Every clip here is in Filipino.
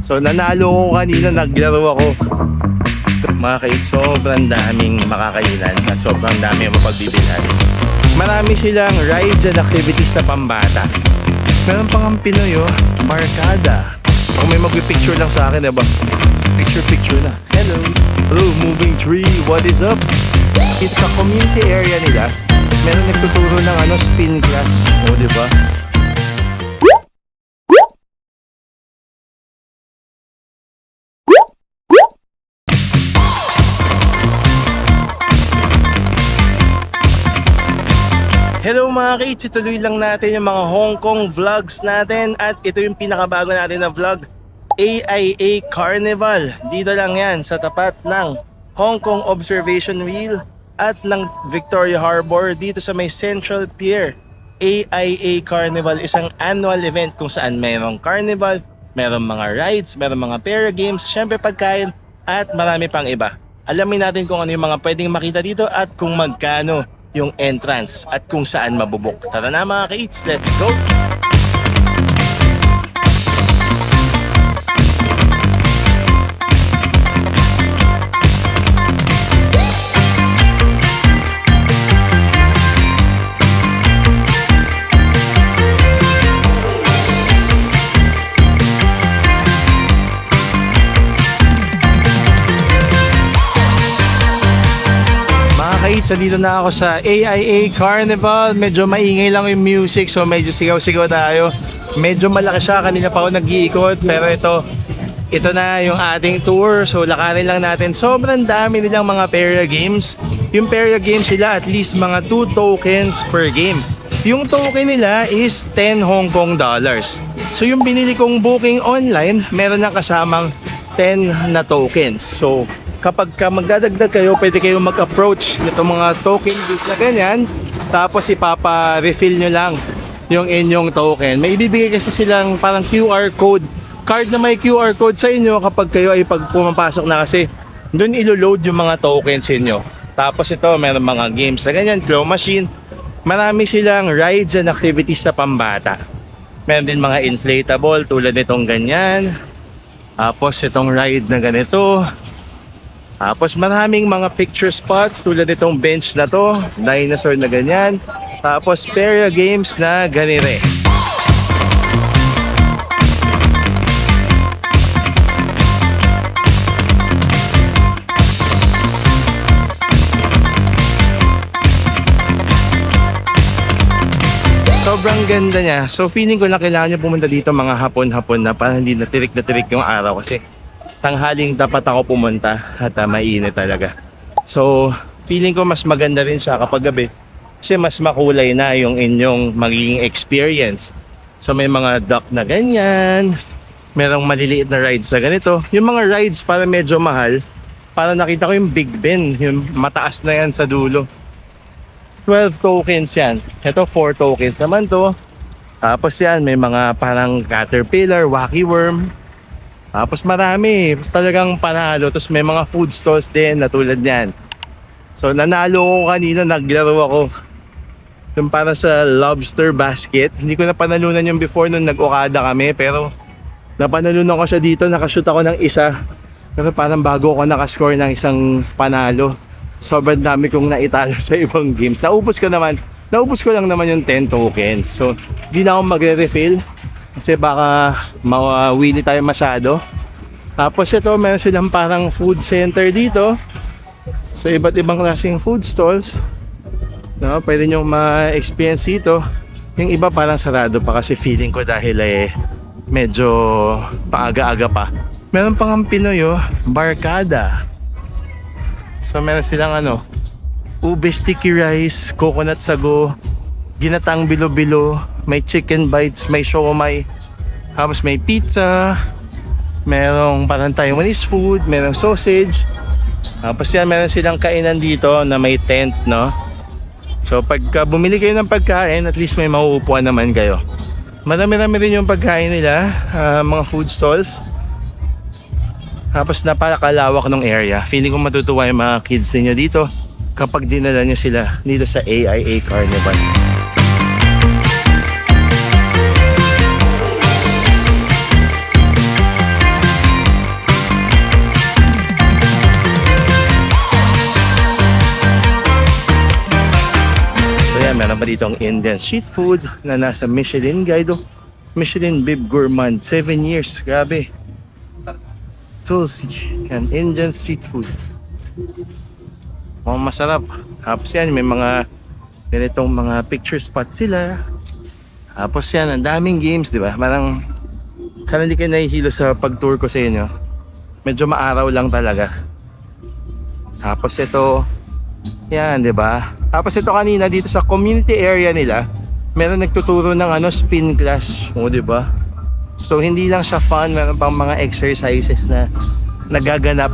So nanalo ko kanina, naglaro ako. Mga kait, sobrang daming makakainan at sobrang daming mapagbibilhan. Marami silang rides and activities na pambata. Meron pang ang Pinoy, barkada. Kung may magpipicture lang sa akin, diba? Picture na. Hello. Hello, moving tree. What is up? It's a community area nila. Meron nagtuturo ng spin class. O, diba? Hello mga kids, ituloy lang natin yung mga Hong Kong vlogs natin at ito yung pinakabago natin na vlog, AIA Carnival. Dito lang yan sa tapat ng Hong Kong Observation Wheel at ng Victoria Harbor dito sa may Central Pier. AIA Carnival, isang annual event kung saan mayroong carnival, mayroong mga rides, mayroong mga para games, syempre pagkain at marami pang iba. Alamin natin kung ano yung mga pwedeng makita dito at kung magkano yung entrance at kung saan mabubuk. Tara na mga kids, let's go! So dito na ako sa AIA Carnival. Medyo maingay lang yung music, so medyo sigaw-sigaw tayo. Medyo malaki siya, kanina pa ako nag-iikot. Pero ito na yung ating tour. So lakarin lang natin. Sobrang dami nilang mga para games. Yung para games sila at least mga 2 tokens per game. Yung token nila is 10 Hong Kong dollars. So yung binili kong booking online, meron na kasamang 10 na tokens. So kapag magdadagdag kayo, pwede kayong mag-approach nito mga token booths na ganyan, tapos ipapa-refill nyo lang yung inyong token. May ibibigay kasi silang parang QR code, card na may QR code sa inyo kapag kayo ay pag pumapasok na, kasi doon ilo-load yung mga tokens inyo. Tapos ito, meron mga games na ganyan, claw machine. Marami silang rides and activities na pambata. Meron din mga inflatable tulad nitong ganyan. Tapos itong ride na ganito. Tapos maraming mga picture spots tulad nitong bench na to, dinosaur na ganyan. Tapos para games na ganire. Sobrang ganda niya. So feeling ko na kailangan nyo pumunta dito mga hapon-hapon na para hindi na tirik yung araw, kasi tanghaling dapat ako pumunta at mainit talaga. So feeling ko mas maganda rin siya kapag gabi, kasi mas makulay na yung inyong magiging experience. So may mga dock na ganyan, merong maliliit na rides na ganito. Yung mga rides para medyo mahal, para nakita ko yung Big Ben, yung mataas na yan sa dulo. 12 tokens yan. Ito 4 tokens naman to. Tapos yan, may mga parang caterpillar, wacky worm. Tapos marami, talagang panalo. Tapos may mga food stalls din na tulad niyan. So nanalo ko kanina, naglaro ako. Yung para sa lobster basket. Hindi ko napanalunan yung before nung nag-Okada kami, pero napanalunan ko siya dito, nakashoot ako ng isa. Pero parang bago ako nakascore ng isang panalo. Sobrang dami kong naitalo sa ibang games. Naubos ko lang naman yung 10 tokens. So hindi na ako magre-refill, kasi baka mawili tayo masyado. Tapos ito, meron silang parang food center dito. So iba't ibang klaseng food stalls, no? Pwede nyo ma-experience dito. Yung iba parang sarado pa, kasi feeling ko dahil medyo paaga-aga pa. Meron pang ang Pinoy, barkada. So meron silang ube sticky rice, coconut sago, ginatang bilo-bilo, may chicken bites, may siomai, tapos may pizza, merong parang Taiwanese food, merong sausage. Tapos yan, meron silang kainan dito na may tent, no? So pagka bumili kayo ng pagkain, at least may mauupuan naman kayo. Marami-rami rin yung pagkain nila, mga food stalls. Tapos napakalawak ng area. Feeling ko matutuwa yung mga kids niyo dito kapag dinala niyo sila dito sa AIA Carnival. meron pa dito ang Indian street food na nasa Michelin Guide. Michelin Bib Gourmand, 7 years. Grabe. Tulsi. Yan, Indian street food. Oh, masarap. Tapos yan, may mga ganitong mga picture spot sila. Tapos yan, ang daming games, di ba? Parang, sana hindi kayo nahihilo sa pag-tour ko sa inyo. Medyo maaraw lang talaga. Tapos ito, yan, di ba? Tapos ito kanina dito sa community area nila, meron nagtuturo ng spin class, o di ba? So hindi lang siya fun, meron pang mga exercises na nagaganap.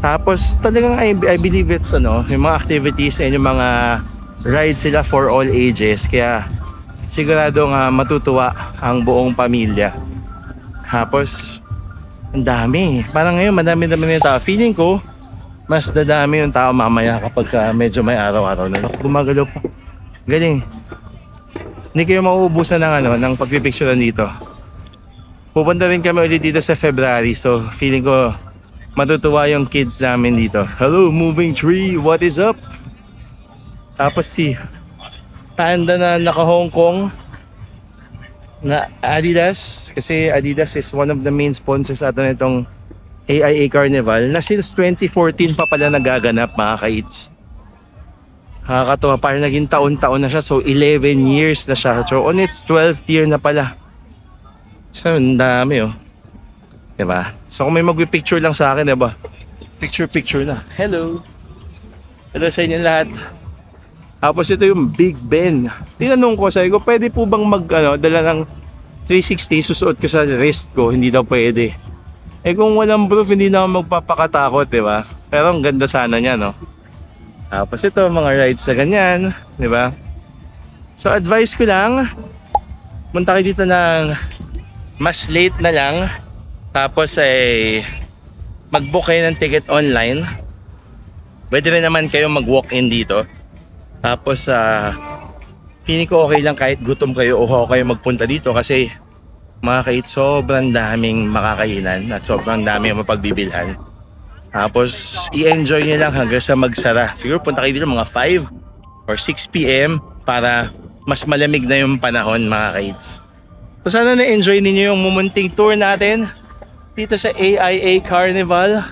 Tapos talagang I believe it's yung mga activities and yung mga rides sila for all ages, kaya siguradong matutuwa ang buong pamilya. Tapos ang dami, parang ngayon madami naman yung tao. Feeling ko mas dadami yung tao mamaya kapag medyo may araw-araw na. Gumagalaw pa, galing. Hindi kayo mauubusan ng pagpipicturean dito. Pupunta rin kami ulit dito sa February, so feeling ko matutuwa yung kids namin dito. Hello moving tree, what is up? Tapos si Panda na naka-Hong Kong na Adidas, kasi Adidas is one of the main sponsors ato nitong AIA Carnival na since 2014 pa pala nagaganap, mga kaits. Nakakatuwa, parang naging taon-taon na siya, so 11 years na siya. So on its 12th year na pala. So ang dami diba? So kung may magpipicture lang sa akin, diba? Picture na. Hello! Hello sa inyo lahat. Tapos ito yung Big Ben. Tinanong ko, sabi ko, pwede po bang dala ng 360 susuot ko sa wrist ko? Hindi daw pwede. Kung walang proof, hindi na ako magpapakatakot, diba? Pero ang ganda sana niya, no? Tapos ito, mga rides na ganyan, diba? So advice ko lang, punta kayo dito ng mas late na lang. Tapos mag-book kayo ng ticket online. Pwede rin naman kayo mag-walk-in dito. Tapos feeling ko okay lang kahit gutom kayo o kayo magpunta dito, kasi mga kait, sobrang daming makakainan at sobrang daming mapagbibilhan. Tapos i-enjoy nyo lang hanggang sa magsara. Siguro punta kayo dito mga 5 or 6 PM para mas malamig na yung panahon, mga kaits. So sana na-enjoy ninyo yung mumunting tour natin dito sa AIA Carnival.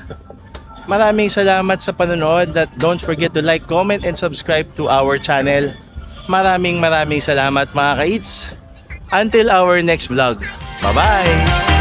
Maraming salamat sa panonood at don't forget to like, comment, and subscribe to our channel. Maraming salamat, mga kaits. Until our next vlog. Bye-bye!